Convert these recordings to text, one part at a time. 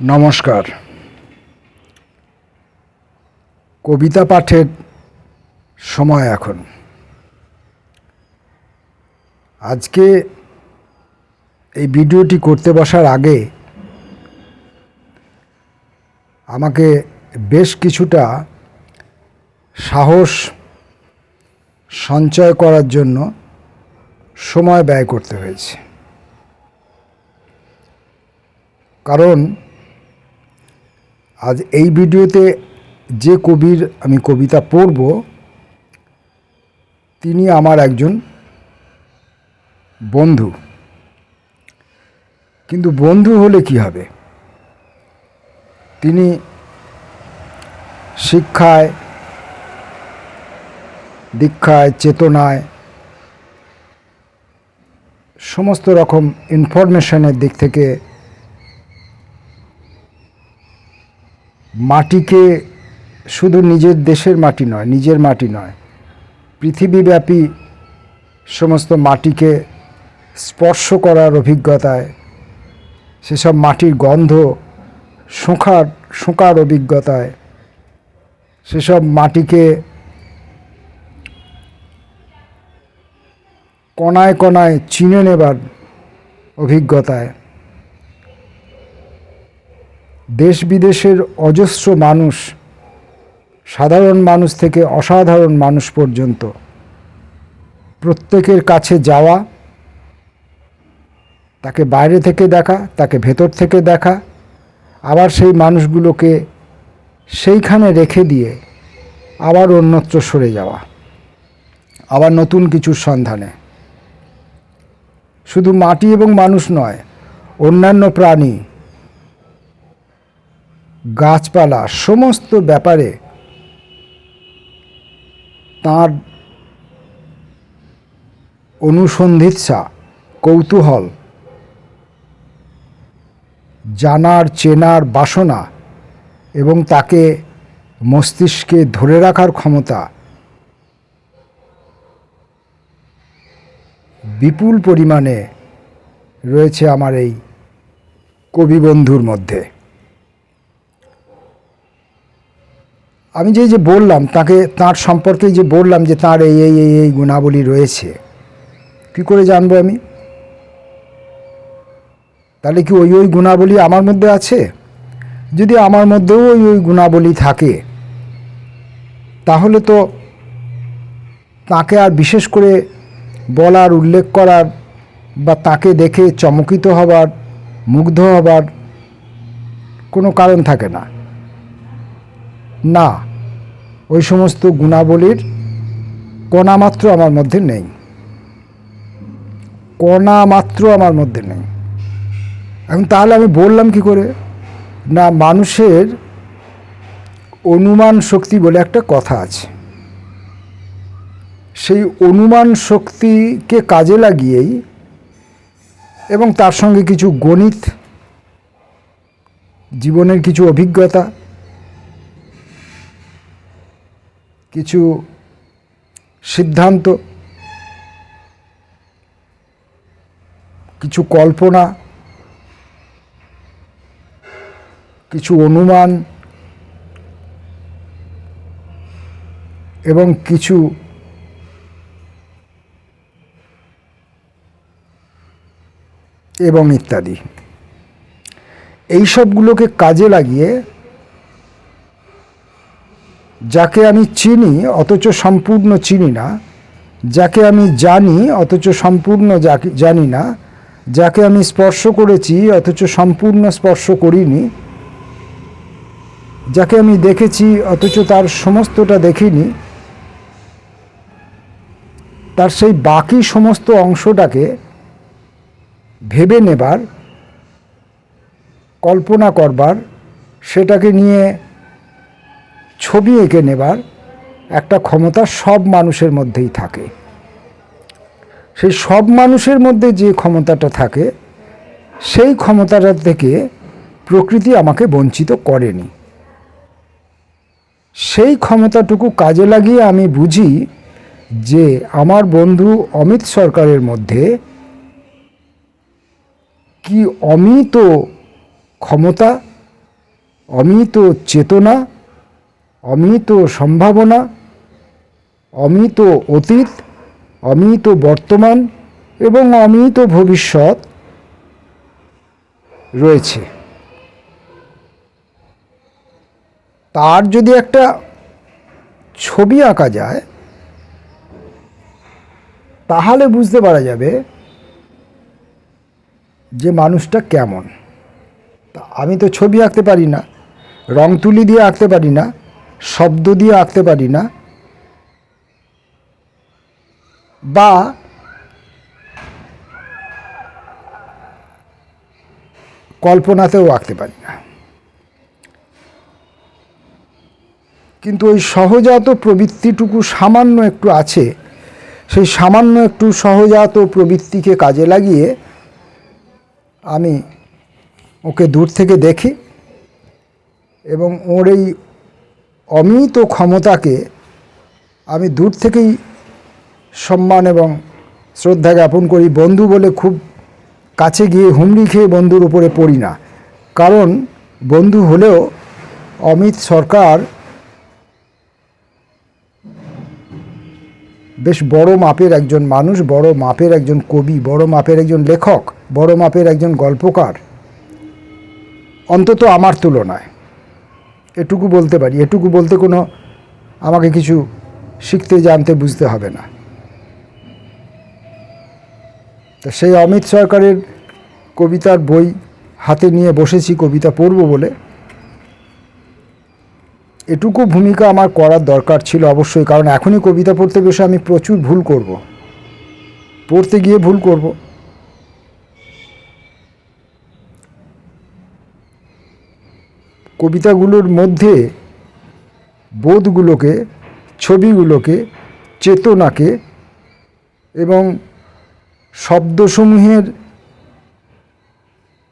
নমস্কার। কবিতা পাঠের সময় এখন। আজকে এই ভিডিওটি করতে বসার আগে আমাকে বেশ কিছুটা সাহস সঞ্চয় করার জন্য সময় ব্যয় করতে হয়েছে। কারণ আজ এই ভিডিওতে যে কবির আমি কবিতা পড়ব তিনি আমার একজন বন্ধু। কিন্তু বন্ধু হলে কি হবে? তিনি শিক্ষায়, দীক্ষায়, চেতনায়, সমস্ত রকম ইনফরমেশনের দিক থেকে মাটিকে শুধু নিজের দেশের মাটি নয়, নিজের মাটি নয়, পৃথিবীব্যাপী সমস্ত মাটিকে স্পর্শ করার অভিজ্ঞতায়, সেসব মাটির গন্ধ শোঁকার অভিজ্ঞতায়, সেসব মাটিকে কণায় কণায় চিনে নেবার অভিজ্ঞতায় দেশ বিদেশের অজস্র মানুষ, সাধারণ মানুষ থেকে অসাধারণ মানুষ পর্যন্ত প্রত্যেকের কাছে যাওয়া, তাকে বাইরে থেকে দেখা, তাকে ভেতর থেকে দেখা, আবার সেই মানুষগুলোকে সেইখানে রেখে দিয়ে আবার অন্যত্র সরে যাওয়া, আবার নতুন কিছুর সন্ধানে। শুধু মাটি এবং মানুষ নয়, অন্যান্য প্রাণী, গাছপালা, সমস্ত ব্যাপারে তাঁর অনুসন্ধিৎসা, কৌতূহল, জানার চেনার বাসনা এবং তাকে মস্তিষ্কে ধরে রাখার ক্ষমতা বিপুল পরিমাণে রয়েছে আমার এই কবি বন্ধুর মধ্যে। আমি যে বললাম তার সম্পর্কে যে বললাম যে তার এই গুণাবলী রয়েছে, কী করে জানবো আমি? তাহলে কি ওই গুণাবলী আমার মধ্যে আছে? যদি আমার মধ্যেও ওই গুণাবলী থাকে তাহলে তো তাকে আর বিশেষ করে বলার, উল্লেখ করার বা তাকে দেখে চমকিত হবার, মুগ্ধ হবার কোনো কারণ থাকে না। না, ওই সমস্ত গুণাবলীর কণামাত্র আমার মধ্যে নেই, কণামাত্র আমার মধ্যে নেই। এখন তাহলে আমি বললাম কি করে? না, মানুষের অনুমান শক্তি বলে একটা কথা আছে। সেই অনুমান শক্তিকে কাজে লাগিয়েই এবং তার সঙ্গে কিছু গণিত, জীবনের কিছু অভিজ্ঞতা, কিছু সিদ্ধান্ত, কিছু কল্পনা, কিছু অনুমান এবং কিছু এবং ইত্যাদি, এই সবগুলোকে কাজে লাগিয়ে যাকে আমি চিনি অথচ সম্পূর্ণ চিনি না, যাকে আমি জানি অথচ সম্পূর্ণ জানি না, যাকে আমি স্পর্শ করেছি অথচ সম্পূর্ণ স্পর্শ করিনি, যাকে আমি দেখেছি অথচ তার সমস্তটা দেখিনি, তার সেই বাকি সমস্ত অংশটাকে ভেবে নেবার, কল্পনা করবার, সেটাকে নিয়ে ছবি এঁকে নেবার একটা ক্ষমতা সব মানুষের মধ্যেই থাকে। সেই সব মানুষের মধ্যে যে ক্ষমতাটা থাকে, সেই ক্ষমতাটা থেকে প্রকৃতি আমাকে বঞ্চিত করেনি। সেই ক্ষমতাটুকু কাজে লাগিয়ে আমি বুঝি যে আমার বন্ধু অমিত সরকারের মধ্যে কি অমিত ক্ষমতা অমিত চেতনা, অমিত সম্ভাবনা, অমিত অতীত, অমিত বর্তমান এবং অমিত ভবিষ্যৎ রয়েছে। তার যদি একটা ছবি আঁকা যায় তাহলে বুঝতে পারা যাবে যে মানুষটা কেমন। তা আমি তো ছবি আঁকতে পারি না, রং তুলি দিয়ে আঁকতে পারি না, শব্দ দিয়ে আঁকতে পারি না, বা কল্পনাতেও আঁকতে পারি না। কিন্তু ওই সহজাত প্রবৃত্তিটুকু সামান্য একটু আছে, সেই সামান্য একটু সহজাত প্রবৃত্তিকে কাজে লাগিয়ে আমি ওকে দূর থেকে দেখি এবং ওর এই অমিত ক্ষমতাকে আমি দূর থেকেই সম্মান এবং শ্রদ্ধা জ্ঞাপন করি। বন্ধু বলে খুব কাছে গিয়ে হুমড়ি খেয়ে বন্ধুর উপরে পড়ি না, কারণ বন্ধু হলেও অমিত সরকার বেশ বড় মাপের একজন মানুষ, বড় মাপের একজন কবি, বড় মাপের একজন লেখক, বড় মাপের একজন গল্পকার, অন্তত আমার তুলনায়। এটুকু বলতে পারি। এটুকু বলতে কোনো আমাকে কিছু শিখতে জানতে বুঝতে হবে না। তো সেই অমিত সরকারের কবিতার বই হাতে নিয়ে বসেছি কবিতা পড়ব বলে। এটুকু ভূমিকা আমার করার দরকার ছিল অবশ্যই, কারণ এখনই কবিতা পড়তে বসে আমি প্রচুর ভুল করব, পড়তে গিয়ে ভুল করব। কবিতাগুলোর মধ্যে বোধগুলোকে, ছবিগুলোকে, চেতনাকে এবং শব্দসমূহের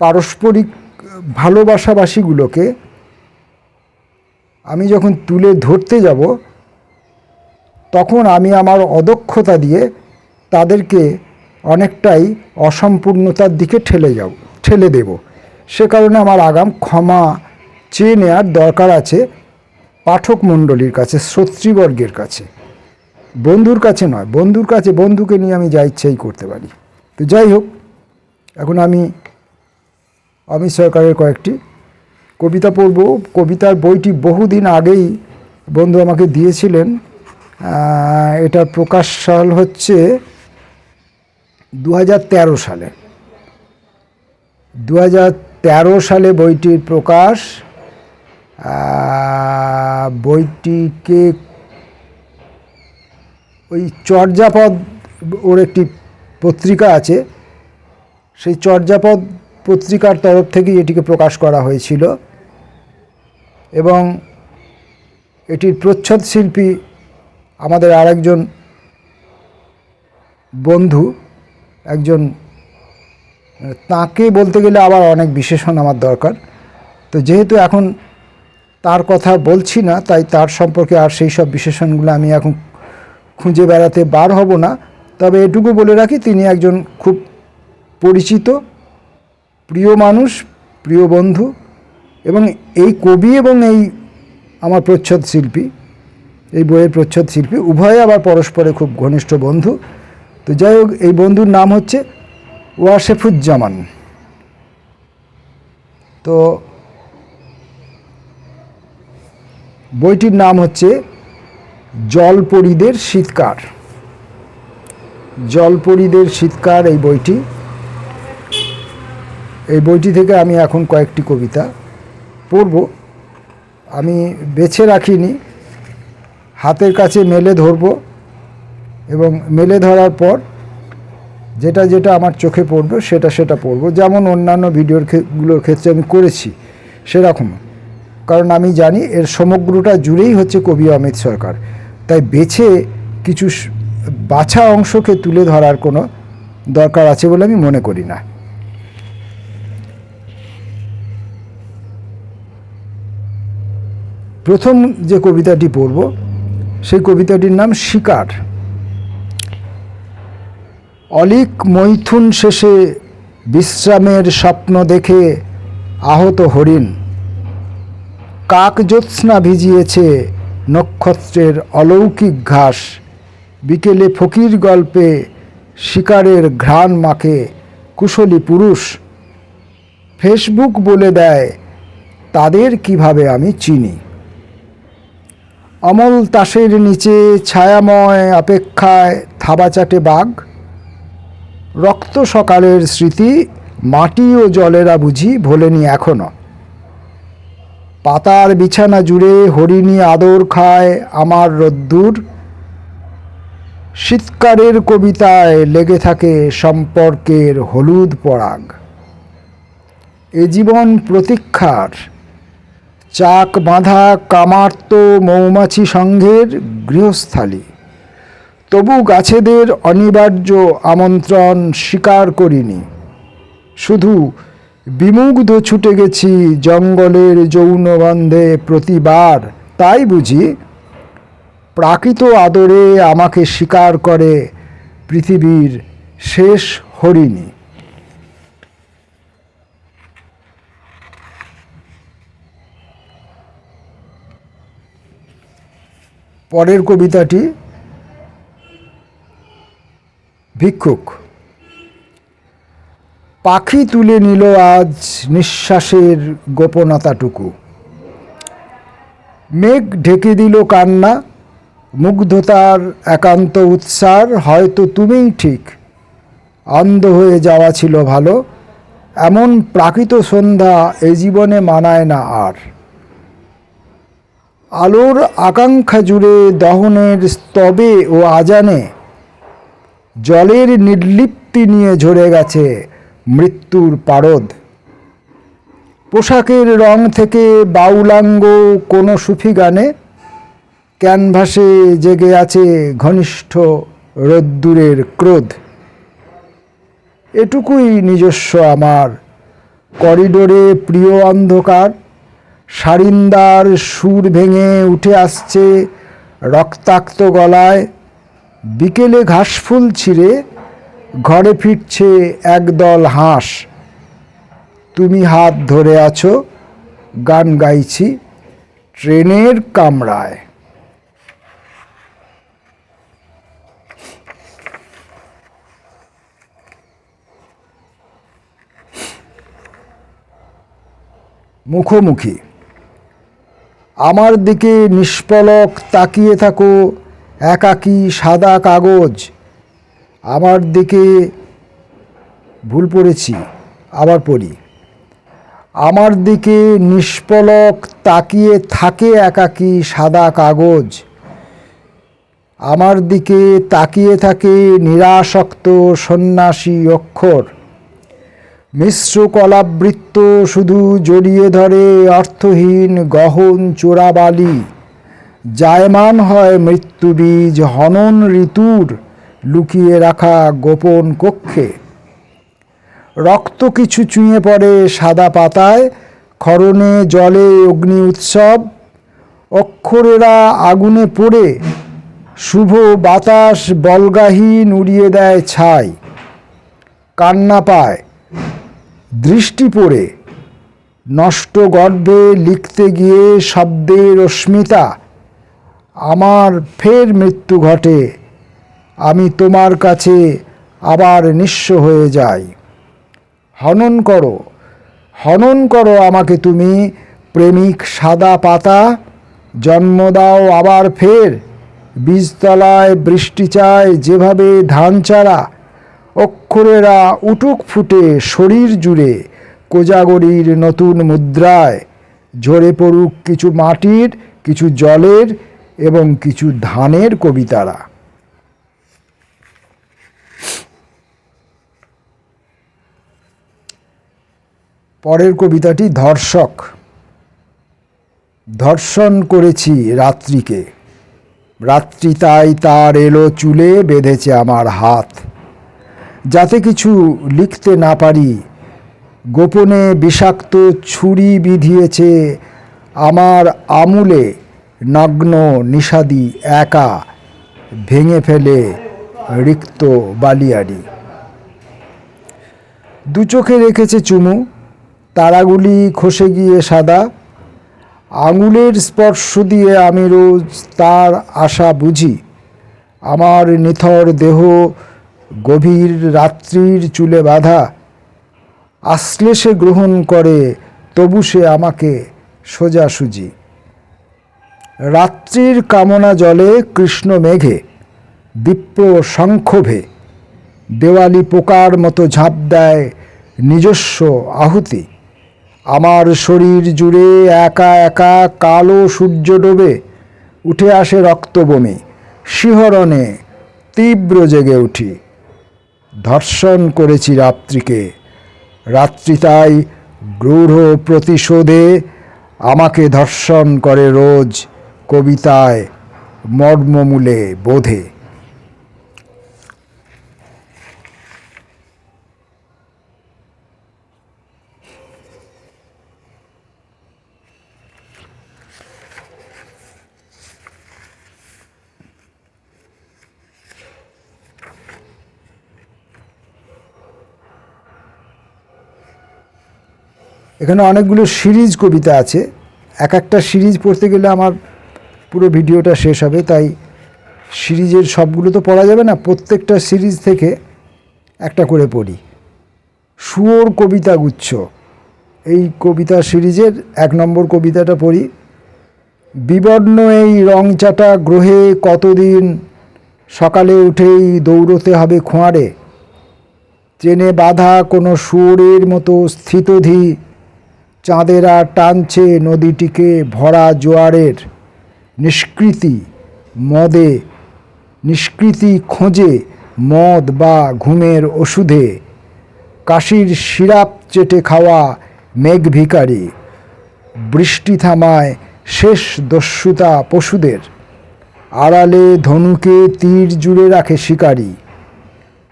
পারস্পরিক ভালোবাসাবাসিগুলোকে আমি যখন তুলে ধরতে যাব তখন আমি আমার অদক্ষতা দিয়ে তাদেরকে অনেকটাই অসম্পূর্ণতার দিকে ঠেলে দেব। সে কারণে আমার আগাম ক্ষমা চেয়ে নেওয়ার দরকার আছে পাঠক মণ্ডলীর কাছে, শ্রোতৃবর্গের কাছে, বন্ধুর কাছে নয়। বন্ধুর কাছে বন্ধুকে নিয়ে আমি যা ইচ্ছাই করতে পারি। তো যাই হোক, এখন আমি অমিত সরকারের কয়েকটি কবিতা পড়ব। কবিতার বইটি বহুদিন আগেই বন্ধু আমাকে দিয়েছিলেন। এটার প্রকাশ সাল হচ্ছে 2013 সালে। 2013 সালে বইটির প্রকাশ। বইটিকে ওই চর্যাপদ, ওর একটি পত্রিকা আছে, সেই চর্যাপদ পত্রিকার তরফ থেকেই এটিকে প্রকাশ করা হয়েছিল এবং এটির প্রচ্ছদ শিল্পী আমাদের আরেকজন বন্ধু, একজন, তাকে বলতে গেলে আবার অনেক বিশেষণ আমার দরকার। তো যেহেতু এখন তার কথা বলছি না, তাই তার সম্পর্কে আর সেই সব বিশেষণগুলো আমি এখন খুঁজে বেড়াতে বার হব না। তবে এটুকু বলে রাখি, তিনি একজন খুব পরিচিত, প্রিয় মানুষ, প্রিয় বন্ধু এবং এই কবি এবং এই আমার প্রচ্ছদ শিল্পী, এই বইয়ের প্রচ্ছদ শিল্পী উভয়ে আবার পরস্পরে খুব ঘনিষ্ঠ বন্ধু। তো যাই হোক, এই বন্ধুর নাম হচ্ছে ওয়াসেফুজ্জামান। তো বইটির নাম হচ্ছে জলপরীদের শীতকার। জলপরীদের শীতকার এই বইটি। এই বইটি থেকে আমি এখন কয়েকটি কবিতা পড়ব। আমি বেছে রাখিনি, হাতের কাছে মেলে ধরব এবং মেলে ধরার পর যেটা যেটা আমার চোখে পড়বে সেটা পড়ব, যেমন অন্যান্য ভিডিওগুলোর ক্ষেত্রে আমি করেছি সেরকম। কারণ আমি জানি এর সমগ্রটা জুড়েই হচ্ছে কবি অমিত সরকার, তাই বেছে কিছু বাছা অংশকে তুলে ধরার কোনো দরকার আছে বলে আমি মনে করি না। প্রথম যে কবিতাটি পড়ব সেই কবিতাটির নাম শিকার। অলিক মৈথুন শেষে বিশ্রামের স্বপ্ন দেখে আহত হরিণ কাক জ্যোৎস্না ভিজিয়েছে নক্ষত্রের অলৌকিক ঘাস। বিকেলে ফকির গল্পে শিকারের ঘ্রাণ মাখে কুশলী পুরুষ। ফেসবুক বলে দেয় তাদের কিভাবে আমি চিনি। অমল তাসের নিচে ছায়াময় অপেক্ষায় থাবা চাটে বাঘ। রক্ত সকালের স্মৃতি মাটি ও জলেরা বুঝি ভোলেনি এখনো। পাতার বিছানা জুড়ে হরিণী আদর খায় আমার রোদ্দুর। শীতকারের কবিতায় লেগে থাকে সম্পর্কের হলুদ পরাগ। এ জীবন প্রতীক্ষার, চাক বাঁধা কামার্ত মৌমাছি সংঘের গৃহস্থালী। তবু গাছেদের অনিবার্য আমন্ত্রণ স্বীকার করিনি। শুধু বিমুগ্ধ ছুটে গেছি জঙ্গলের যৌনবন্ধে প্রতিবার। তাই বুঝি প্রাকৃত আদরে আমাকে স্বীকার করে পৃথিবীর শেষ হরিণী। পরের কবিতাটি ভিক্ষুক। পাখি তুলে নিল আজ নিঃশ্বাসের গোপনতাটুকু। মেঘ ঢেকে দিল কান্না, মুগ্ধতার একান্ত উৎসার। হয়তো তুমিই ঠিক, অন্ধ হয়ে যাওয়া ছিল ভালো। এমন প্রাকৃত সন্ধ্যা এ জীবনে মানায় না আর। আলোর আকাঙ্ক্ষা জুড়ে দহনের স্তবে ও আজানে জলের নির্লিপ্তি নিয়ে ঝরে গেছে মৃত্যুর পারদ। পোশাকের রং থেকে বাউলাঙ্গ কোনো সুফি গানে ক্যানভাসে জেগে আছে ঘনিষ্ঠ রোদ্দুরের ক্রোধ। এটুকুই নিজস্ব আমার, করিডোরে প্রিয় অন্ধকার। সারিন্দার সুর ভেঙে উঠে আসছে রক্তাক্ত গলায়। বিকেলে ঘাসফুল ছিঁড়ে ঘরে ফিরছে একদল হাঁস। তুমি হাত ধরে আছো, গান গাইছি ট্রেনের কামরায়। মুখোমুখি। আমার দিকে নিষ্পলক তাকিয়ে থাকো একাকী সাদা কাগজ। আমার দিকে, ভুল পড়েছি, আবার পড়ি। আমার দিকে নিষ্পলক তাকিয়ে থাকে একাকী সাদা কাগজ। আমার দিকে তাকিয়ে থাকে নিরাসক্ত সন্ন্যাসী অক্ষর। মিশ্র কলাবৃত্ত শুধু জড়িয়ে ধরে অর্থহীন গহন চোরাবালি। জায়মান হয় মৃত্যুবীজ হনন ঋতুর লুকিয়ে রাখা গোপন কক্ষে। রক্ত কিছু চুঁয়ে পড়ে সাদা পাতায়, ক্ষরণে জলে অগ্নি উৎসব। অক্ষরেরা আগুনে পড়ে, শুভ বাতাস বল্গাহীন উড়িয়ে দেয় ছাই। কান্না পায় দৃষ্টি পড়ে, নষ্ট গর্ভে লিখতে গিয়ে শব্দের অস্মিতা। আমার ফের মৃত্যু ঘটে, আমি তোমার কাছে আবার নিঃস্ব হয়ে যাই। হনন করো আমাকে তুমি প্রেমিক সাদা পাতা। জন্ম দাও আবার ফের, বীজতলায় বৃষ্টি চায় যেভাবে ধান চারা। অক্ষরেরা উটুক ফুটে শরীর জুড়ে কোজাগরীর নতুন মুদ্রায়। ঝরে পড়ুক কিছু মাটির, কিছু জলের এবং কিছু ধানের কবিতারা। পরের কবিতাটি ধর্ষক। ধর্ষণ করেছি রাত্রিকে, রাত্রি তাই তার এলো চুলে বেঁধেছে আমার হাত। যাতে কিছু লিখতে না পারি, গোপনে বিষাক্ত ছুরি বিধিয়েছে আমার আমূলে। নগ্ন নিষাদি একা ভেঙে ফেলে রিক্ত বালিয়াড়ি। দু চোখে রেখেছে চুমু, তারাগুলি খসে গিয়ে সাদা। আঙুলের স্পর্শ দিয়ে আমি রোজ তার আশা বুঝি। আমার নিথর দেহ গভীর রাত্রির চুলে বাঁধা, আসলে সে গ্রহণ করে, তবু সে আমাকে সোজাসুজি। রাত্রির কামনা জলে কৃষ্ণ মেঘে, বিপ্র শঙ্খভে, দেওয়ালি পোকার মতো ঝাঁপ দেয় নিজস্ব আহুতি। আমার শরীর জুড়ে একা একা কালো সূর্য ডোবে, উঠে আসে রক্তবমি, শিহরণে তীব্র জেগে উঠি। ধর্ষণ করেছি রাত্রিকে, রাত্রি তাই গূঢ় প্রতিশোধে আমাকে ধর্ষণ করে রোজ কবিতায় মর্মমূলে বোধে। এখানে অনেকগুলো সিরিজ কবিতা আছে। এক একটা সিরিজ পড়তে গেলে আমার পুরো ভিডিওটা শেষ হবে, তাই সিরিজের সবগুলো তো পড়া যাবে না, প্রত্যেকটা সিরিজ থেকে একটা করে পড়ি। শুয়োর কবিতাগুচ্ছ, এই কবিতা সিরিজের 1 নম্বর কবিতাটা পড়ি। বিবর্ণ এই রংচাটা গ্রহে কতদিন, সকালে উঠেই দৌড়তে হবে খোঁয়ারে। চেনে বাঁধা কোনো শুয়োরের মতো স্থিতধী, চাঁদেরা টানছে নদীটিকে ভরা জোয়ারের। নিষ্কৃতি মদে, নিষ্কৃতি খোঁজে মদ বা ঘুমের ওষুধে, কাশির সিরাপ চেটে খাওয়া মেঘ ভিখারি। বৃষ্টি থামায় শেষ দস্যুতা পশুদের, আড়ালে ধনুকে তীর জুড়ে রাখে শিকারী।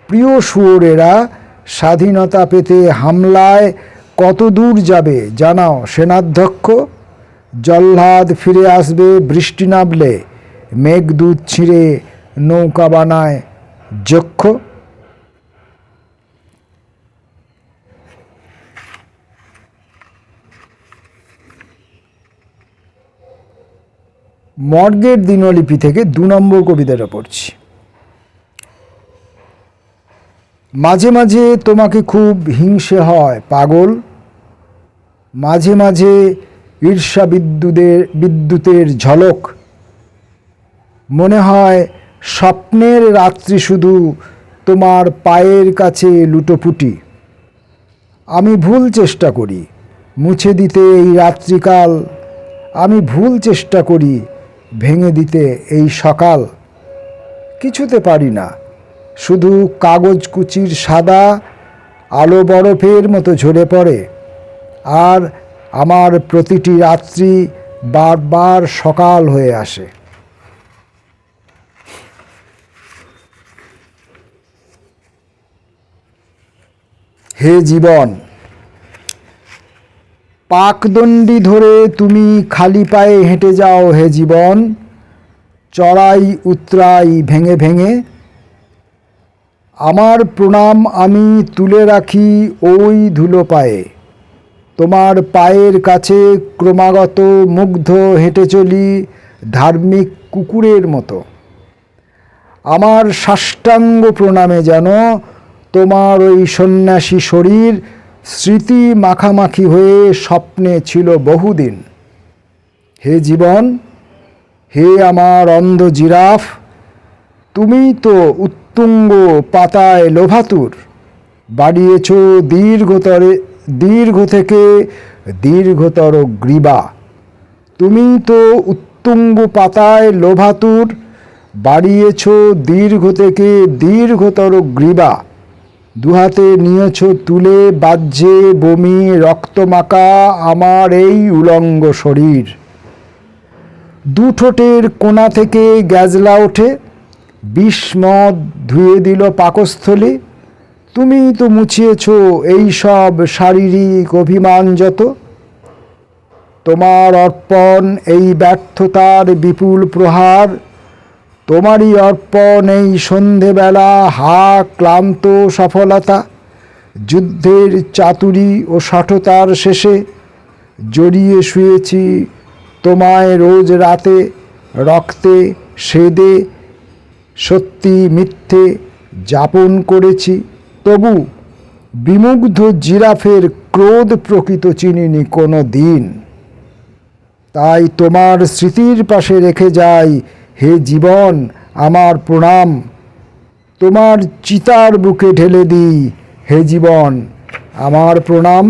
প্রিয় শুয়োরেরা স্বাধীনতা পেতে হামলায় কত দূর যাবে জানাও সেনাধ্যক্ষ। জল্লাদ ফিরে আসবে বৃষ্টি নামলে, মেঘদূত ছিঁড়ে নৌকা বানায় যক্ষ। মর্গের দিনলিপি থেকে 2 নম্বর কবিতাটা পড়ছি। মাঝে মাঝে তোমাকে খুব হিংসে হয় পাগল, মাঝে মাঝে ঈর্ষা বিদ্যুতের ঝলক। মনে হয় স্বপ্নের রাত্রি শুধু তোমার পায়ের কাছে লুটোপুটি। আমি ভুল চেষ্টা করি মুছে দিতে এই রাত্রিকাল, আমি ভুল চেষ্টা করি ভেঙে দিতে এই সকাল। কিছুতে পারি না, শুধু কাগজ কুচির সাদা আলো বরফের মতো ঝরে পড়ে। আর আমার প্রতিটি রাত্রি বারবার সকাল হয়ে আসে। হে জীবন, পাকদণ্ডী ধরে তুমি খালি পায়ে হেঁটে যাও হে জীবন, চড়াই উতরাই ভেঙে ভেঙে। আমার প্রণাম আমি তুলে রাখি ওই ধুলো পায়ে, তোমার পায়ের কাছে ক্রমাগত মুগ্ধ হেঁটে চলি ধার্মিক কুকুরের মতো। আমার সাষ্টাঙ্গ প্রণামে যেন তোমার ওই সন্ন্যাসী শরীর স্মৃতি মাখামাখি হয়ে স্বপ্নে ছিল বহুদিন। হে জীবন, হে আমার অন্ধ জিরাফ, তুমি তো উত্তুঙ্গ পাতায় লোভাতুর, বাড়িয়েছ দীর্ঘ থেকে দীর্ঘতর গ্রীবা। তুমি তো উত্তুঙ্গ পাতায় লোভাতুর, বাড়িয়েছ দীর্ঘ থেকে দীর্ঘতর গ্রীবা। দুহাতে নিয়েছ তুলে বাহ্যে বমি রক্তমাখা আমার এই উলঙ্গ শরীর। দুঠোঁটের কোণা থেকে গ্যাজলা ওঠে, বিষমদ ধুয়ে দিল পাকস্থলী। তুমি তো মুছিয়েছ এই সব শারীরিক অভিমান যত। তোমার অর্পণ এই ব্যর্থতার বিপুল প্রহার, তোমারই অর্পণ এই সন্ধেবেলা হা ক্লান্ত সফলতা। যুদ্ধের চাতুরী ও সঠতার শেষে জড়িয়ে শুয়েছি তোমায় রোজ রাতে রক্তে সেদে সত্যি মিথ্যে যাপন করেছি, তবু বিমুগ্ধ জিরাফের ক্রোধ প্রকৃত চিনিনি কোনো দিন। তাই তোমার স্মৃতির পাশে রেখে যাই হে জীবন আমার প্রণাম, তোমার চিতার বুকে ঢেলে দিই হে জীবন আমার প্রণাম।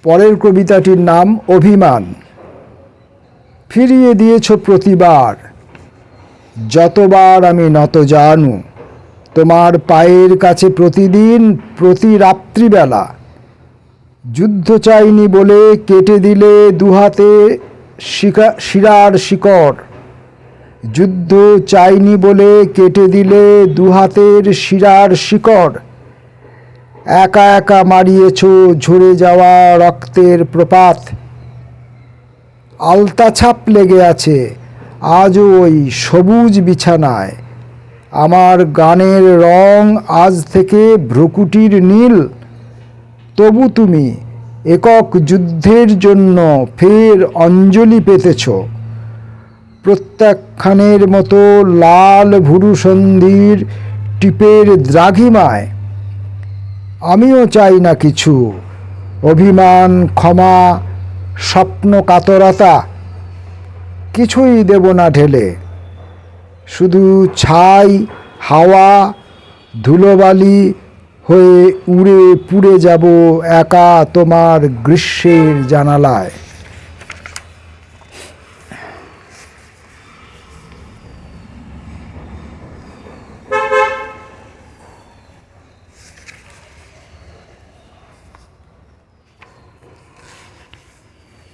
পরের কবিতাটির নাম অভিমান। ফিরিয়ে দিয়েছ প্রতিবার, যতবার আমি নত জানু, তোমার পায়ের কাছে প্রতিদিন প্রতি রাত্রিবেলা। যুদ্ধ চাইনি বলে কেটে দিলে দুহাতে শিরার শিকড়, যুদ্ধ চাইনি বলে কেটে দিলে দুহাতের শিরার শিকড়। একা একা মারিয়েছ ঝরে যাওয়া রক্তের প্রপাত, আলতাছাপ লেগে আছে আজও ওই সবুজ বিছানায়। আমার গানের রং আজ থেকে ভ্রুকুটির নীল, তবু তুমি একক যুদ্ধের জন্য ফের অঞ্জলি পেতেছ। প্রত্যাখ্যানের মতো লাল ভুরুসন্ধির টিপের দ্রাঘিমায়। আমিও চাই না কিছু, অভিমান, ক্ষমা, স্বপ্ন কাতরতা কিছুই দেব না ঢেলে। শুধু ছাই, হাওয়া, ধুলোবালি হয়ে উড়ে পুড়ে যাব একা তোমার গ্রীষ্মের জানালায়।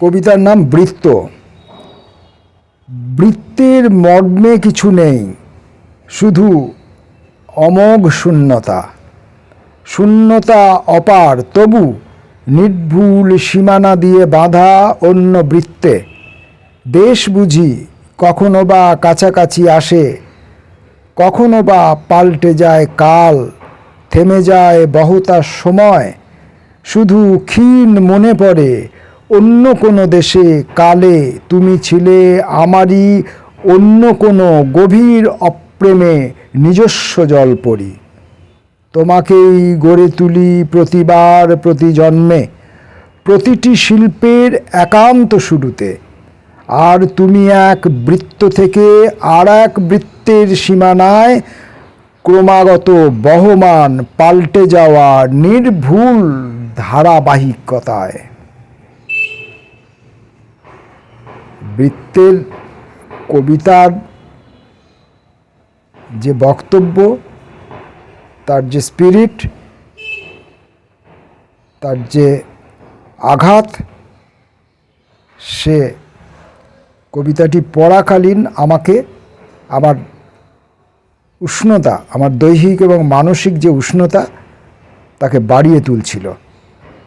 কবিতার নাম বৃত্ত। বৃত্তের মর্মে কিছু নেই, শুধু অমোঘ শূন্যতা। শূন্যতা অপার, তবু নির্ভুল সীমানা দিয়ে বাঁধা অন্য বৃত্তে। দেশ বুঝি কখনো বা কাছাকাছি আসে, কখনো বা পাল্টে যায় কাল, থেমে যায় বহুতা সময়। শুধু ক্ষীণ মনে পড়ে অন্য কোনো দেশে কালে তুমি ছিলে আমারই অন্য কোনো গভীর অপ্রেমে নিজস্ব জলপরি। তোমাকেই গড়ে তুলি প্রতিবার প্রতি জন্মে, প্রতিটি শিল্পের একান্ত শুরুতে। আর তুমি এক বৃত্ত থেকে আর এক বৃত্তের সীমানায় ক্রমাগত বহমান পাল্টে যাওয়া নির্ভুল ধারাবাহিকতায়। বৃত্তের কবিতার যে বক্তব্য, তার যে স্পিরিট, তার যে আঘাত, সে কবিতাটি পড়াকালীন আমাকে আমার উষ্ণতা, আমার দৈহিক এবং মানসিক যে উষ্ণতা, তাকে বাড়িয়ে তুলছিল।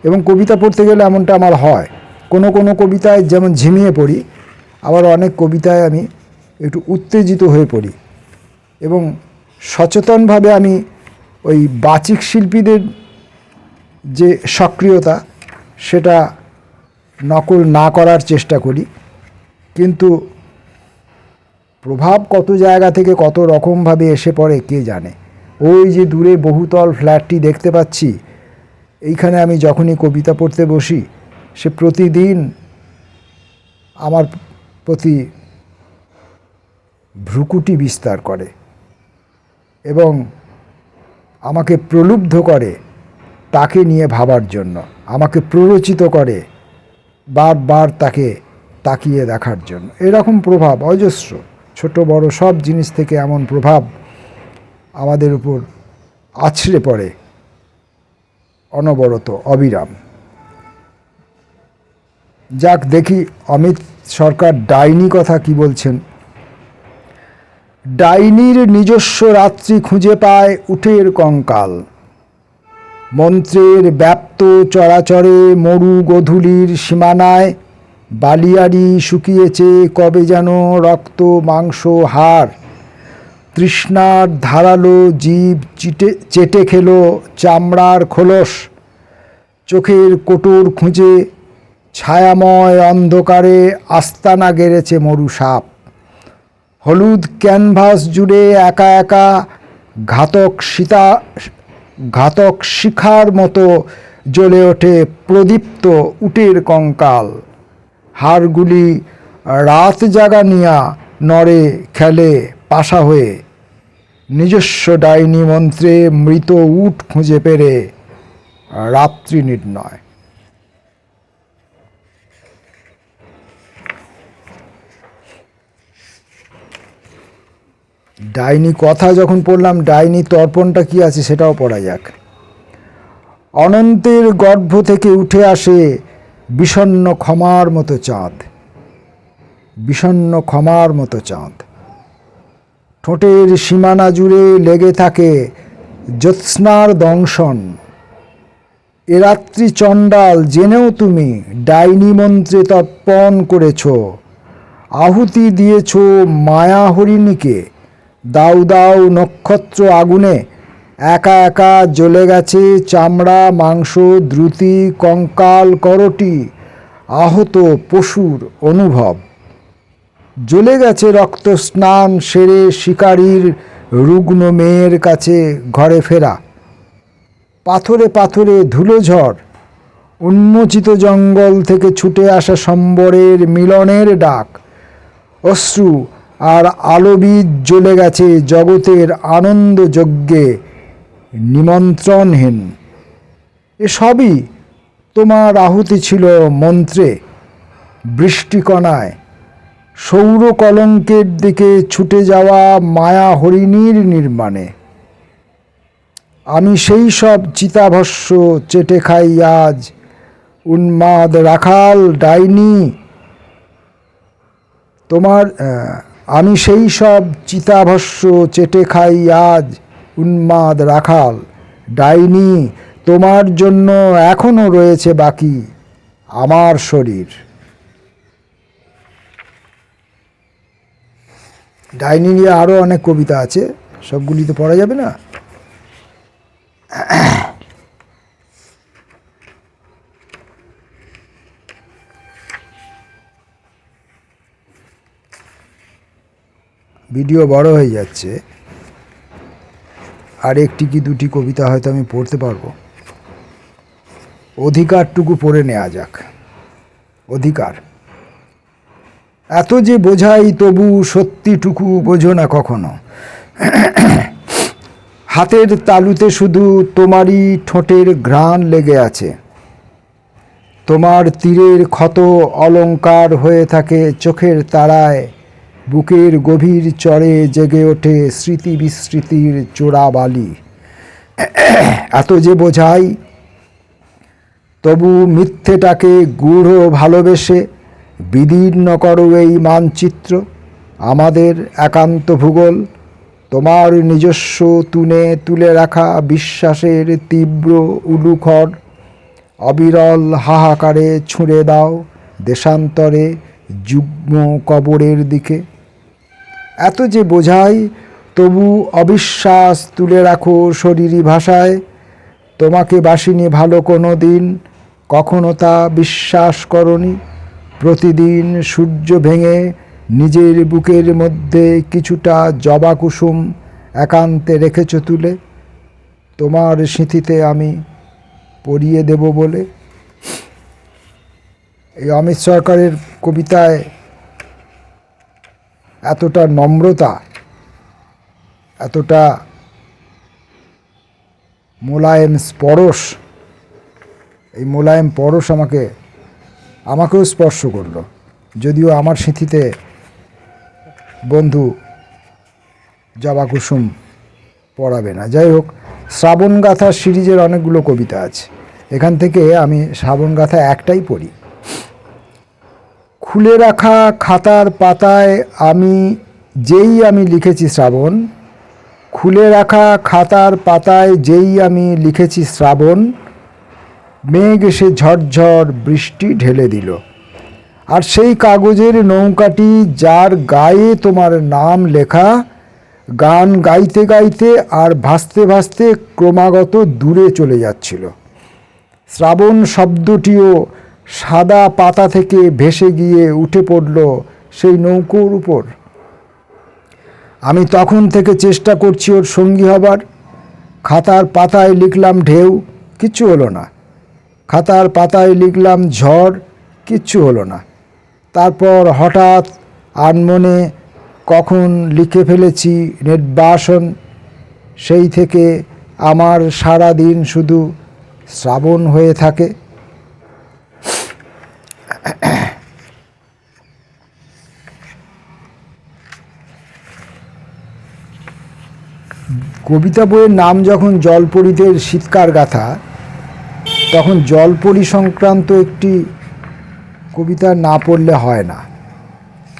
এবং কবিতা পড়তে গেলে এমনটা আমার হয়, কোনো কোনো কবিতায় যেমন ঝিমিয়ে পড়ি, আবার অনেক কবিতায় আমি একটু উত্তেজিত হয়ে পড়ি। এবং সচেতনভাবে আমি ওই বাচিক শিল্পীদের যে সক্রিয়তা, সেটা নকল না করার চেষ্টা করি। কিন্তু প্রভাব কত জায়গা থেকে কত রকমভাবে এসে পড়ে কে জানে। ওই যে দূরে বহুতল ফ্ল্যাটটি দেখতে পাচ্ছি, এইখানে আমি যখনই কবিতা পড়তে বসি, সে প্রতিদিন আমার প্রতি ভ্রুকুটি বিস্তার করে এবং আমাকে প্রলুব্ধ করে তাকে নিয়ে ভাবার জন্য, আমাকে প্ররোচিত করে বারবার তাকে তাকিয়ে দেখার জন্য। এরকম প্রভাব অজস্র, ছোট বড় সব জিনিস থেকে এমন প্রভাব আমাদের উপর আছড়ে পড়ে অনবরত, অবিরাম। যাক, দেখি অমিত সরকার ডাইনি কথা কি বলছেন। ডাইনির নিজস্ব রাত্রি খুঁজে পায় উটের কঙ্কাল, মন্ত্রের ব্যাপ্ত চরাচরে মরু গধূলির সীমানায়। বালিয়াড়ি শুকিয়েছে কবে যেন রক্ত মাংস হাড়, তৃষ্ণার ধারালো জীব চেটে খেলো চামড়ার খোলস। চোখের কোটর খুঁজে ছায়াময় অন্ধকারে আস্তানা গেড়েছে মরু সাপ। হলুদ ক্যানভাস জুড়ে একা একা ঘাতক শিখার মতো জ্বলে ওঠে প্রদীপ্ত উটের কঙ্কাল। হাড়গুলি রাত জাগা নিয়া নড়ে খেলে পাশা হয়ে, নিজস্ব ডাইনি মন্ত্রে মৃত উট খুঁজে পেরে রাত্রি নির্ণয়। ডাইনি কথা যখন পড়লাম, ডাইনি তর্পণটা কি আছে সেটাও পড়া যাক। অনন্তের গর্ভ থেকে উঠে আসে বিষণ্ণ ক্ষমার মতো চাঁদ, বিষণ্ণ ক্ষমার মতো চাঁদ। ঠোঁটের সীমানা জুড়ে লেগে থাকে জ্যোৎস্নার দংশন। এ রাত্রি চণ্ডাল জেনেও তুমি ডাইনি মন্ত্রে তর্পণ করেছ, আহুতি দিয়েছ মায়া হরিণীকে। দাউ দাউ নক্ষত্র আগুনে একা একা জ্বলে গেছে চামড়া মাংস দ্রুতি কঙ্কাল করটি আহত পশুর অনুভব। জ্বলে গেছে রক্ত স্নান সেরে শিকারীর রুগ্ন মেয়ের কাছে ঘরে ফেরা। পাথরে পাথরে ধুলো ঝড়, উন্মোচিত জঙ্গল থেকে ছুটে আসা সম্বরের মিলনের ডাক। অশ্রু আর আলোবীজ জ্বলে গেছে জগতের আনন্দ যজ্ঞে নিমন্ত্রণহীন। এসবই তোমার আহুতি ছিল মন্ত্রে, বৃষ্টিকণায় সৌর কলঙ্কের দিকে ছুটে যাওয়া মায়া হরিণীর নির্মাণে। আমি সেই সব চিতাভস্য চেটে খাই আজ, উন্মাদ রাখাল ডাইনি তোমার। আমি সেই সব চিতাভস্য চেটে খাই আজ, উন্মাদ রাখাল ডাইনি তোমার জন্য এখনো রয়েছে বাকি আমার শরীর। ডাইনি নিয়ে আরও অনেক কবিতা আছে, সবগুলি তো পড়া যাবে না। ভিডিও বড় হয়ে যাচ্ছে, আর একটি কি দুটি কবিতা হয়তো আমি পড়তে পারবো। অধিকারটুকু পড়ে নেওয়া যাক। অধিকার। এত যে বোঝাই তবু সত্যিটুকু বোঝো না কখনো। হাতের তালুতে শুধু তোমারই ঠোঁটের ঘ্রাণ লেগে আছে। তোমার তীরের ক্ষত অলংকার হয়ে থাকে চোখের তারায়। বুকের গভীর চরে জেগে ওঠে স্মৃতি বিস্মৃতির চোরাবালি। এত যে বোঝাই তবু মিথ্যেটাকে গূঢ় ভালোবেসে বিদীর্ণ করো এই মানচিত্র, আমাদের একান্ত ভূগোল। তোমার নিজস্ব তুলে রাখা বিশ্বাসের তীব্র উলুখড় অবিরল হাহাকারে ছুঁড়ে দাও দেশান্তরে যুগ্ম কবরের দিকে। এত যে বোঝাই তবু অবিশ্বাস তুলে রাখো শরীরী ভাষায়। তোমাকে বাসিনি ভালো কোনো দিন, কখনো তা বিশ্বাস করনি। প্রতিদিন সূর্য ভেঙে নিজের বুকের মধ্যে কিছুটা জবা কুসুম একান্তে রেখেছ তুলে, তোমার স্মৃতিতে আমি পরিয়ে দেব বলে। এই অমিত সরকারের কবিতায় এতটা নম্রতা, এতটা মোলায়েম স্পর্শ, এই মোলায়েম পরশ আমাকেও স্পর্শ করলো। যদিও আমার স্মৃতিতে বন্ধু জবা কুসুম পড়াবে না। যাই হোক, শ্রাবণ গাথা সিরিজের অনেকগুলো কবিতা আছে, এখান থেকে আমি শ্রাবণ গাথা একটাই পড়ি। খুলে রাখা খাতার পাতায় যেই আমি লিখেছি শ্রাবণ, খুলে রাখা খাতার পাতায় যেই আমি লিখেছি শ্রাবণ, মেঘ এসে ঝরঝর বৃষ্টি ঢেলে দিল। আর সেই কাগজের নৌকাটি যার গায়ে তোমার নাম লেখা, গান গাইতে গাইতে আর ভাসতে ভাসতে ক্রমাগত দূরে চলে যাচ্ছিল। শ্রাবণ শব্দটিও সাদা পাতা থেকে ভেসে গিয়ে উঠে পড়ল সেই নৌকোর উপর। আমি তখন থেকে চেষ্টা করছি ওর সঙ্গী হবার। খাতার পাতায় লিখলাম ঢেউ, কিচ্ছু হলো না। খাতার পাতায় লিখলাম ঝড়, কিচ্ছু হলো না। তারপর হঠাৎ আনমনে কখন লিখে ফেলেছি নির্বাসন। সেই থেকে আমার সারা দিন শুধু শ্রাবণ হয়ে থাকে। কবিতা বইয়ের নাম যখন জলপরীদের শীতকার গাথা, তখন জলপরী সংক্রান্ত একটি কবিতা না পড়লে হয় না,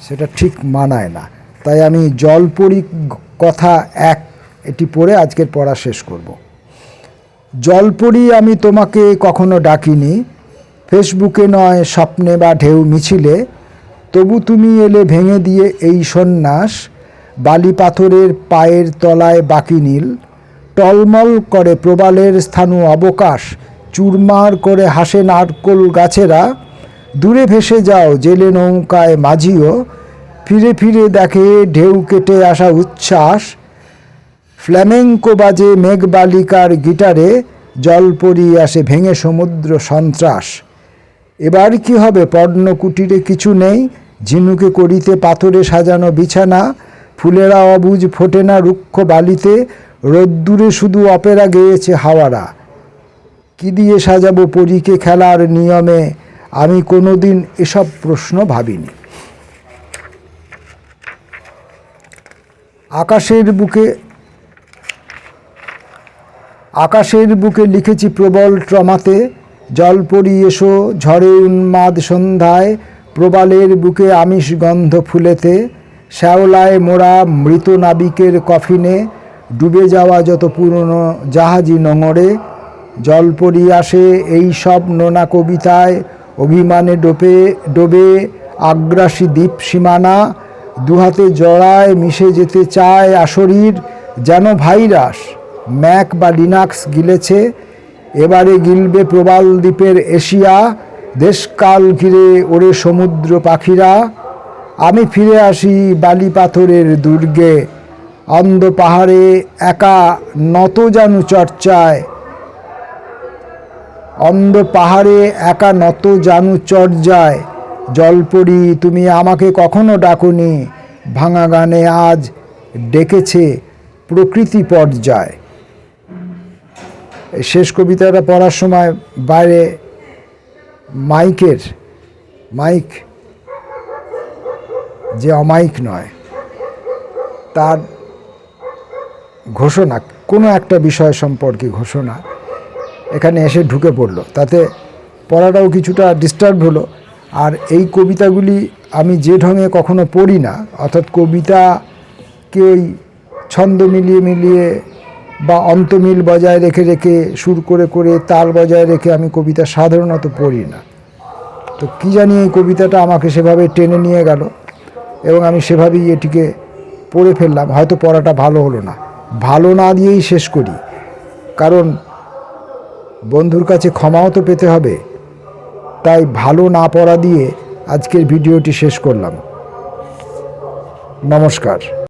সেটা ঠিক মানায় না। তাই আমি জলপরী কথা এটি পড়ে আজকের পড়া শেষ করব। জলপরী আমি তোমাকে কখনো ডাকিনি, ফেসবুকে নয় স্বপ্নে বা ঢেউ মিছিলে, তবু তুমি এলে ভেঙে দিয়ে এই সন্ন্যাস। বালি পাথরের পায়ের তলায় বাকি নীল, টলমল করে প্রবালের স্থানু অবকাশ, চুরমার করে হাসে নারকোল গাছেরা। দূরে ভেসে যাও জেলে নৌকায় মাঝিও, ফিরে ফিরে দেখে ঢেউ কেটে আসা উচ্ছ্বাস। ফ্ল্যামেঙ্কো বাজে মেঘবালিকার গিটারে, জলপরী আসে ভেঙে সমুদ্র সন্ত্রাস। এবার কি হবে পর্ণকুটিরে কিছু নেই, ঝিনুকে করিতে পাথরে সাজানো বিছানা। ফুলেরা অবুঝ ফোটে না রুক্ষ বালিতে, রোদ্দুরে শুধু অপেরা গেয়েছে হাওয়ারা। কি দিয়ে সাজাবো পরীকে খেলার নিয়মে, আমি কোনোদিন এসব প্রশ্ন ভাবিনি। আকাশের বুকে লিখেছি প্রবল ট্রমাতে, জলপরী এসো ঝড়ে উন্মাদ সন্ধ্যায়, প্রবালের বুকে আমিষ গন্ধ ফুলেতে। শ্যাওলায় মোড়া মৃত নাবিকের কফিনে, ডুবে যাওয়া যত পুরনো জাহাজি নোঙরে। জলপরী আসে এই সব নোনা কবিতায়, অভিমানে ডোবে আগ্রাসী দ্বীপ সীমানা। দুহাতে জড়ায় মিশে যেতে চায় আশরীর, যেন ভাইরাস ম্যাক বা লিনাক্স গিলেছে। এবারে গিলবে প্রবাল দ্বীপের এশিয়া, দেশকাল ঘিরে ওরে সমুদ্র পাখিরা। আমি ফিরে আসি বালি পাথরের দুর্গে, অন্ধ পাহাড়ে একা নত জানু চর্চায়। অন্ধ পাহাড়ে একা নত জানু চর্যায়। জলপরী তুমি আমাকে কখনো ডাকনি, ভাঙা গানে আজ ডেকেছে প্রকৃতি পর্যায়। শেষ কবিতাটা পড়ার সময় বাইরে মাইক যে অমাইক নয়, তার ঘোষণা, কোনো একটা বিষয় সম্পর্কে ঘোষণা এখানে এসে ঢুকে পড়লো, তাতে পড়াটাও কিছুটা ডিস্টার্ব হলো। আর এই কবিতাগুলি আমি যে ঢঙে কখনো পড়ি না, অর্থাৎ কবিতাকে ওই ছন্দ মিলিয়ে বা অন্তমিল বজায় রেখে সুর করে তাল বজায় রেখে আমি কবিতা সাধারণত পড়ি না। তো কী জানি এই কবিতাটা আমাকে সেভাবে টেনে নিয়ে গেল এবং আমি সেভাবেই এটিকে পড়ে ফেললাম। হয়তো পড়াটা ভালো হলো না, ভালো না দিয়েই শেষ করি, কারণ বন্ধুর কাছে ক্ষমাও তো পেতে হবে। তাই ভালো না পড়া দিয়ে আজকের ভিডিওটি শেষ করলাম। নমস্কার।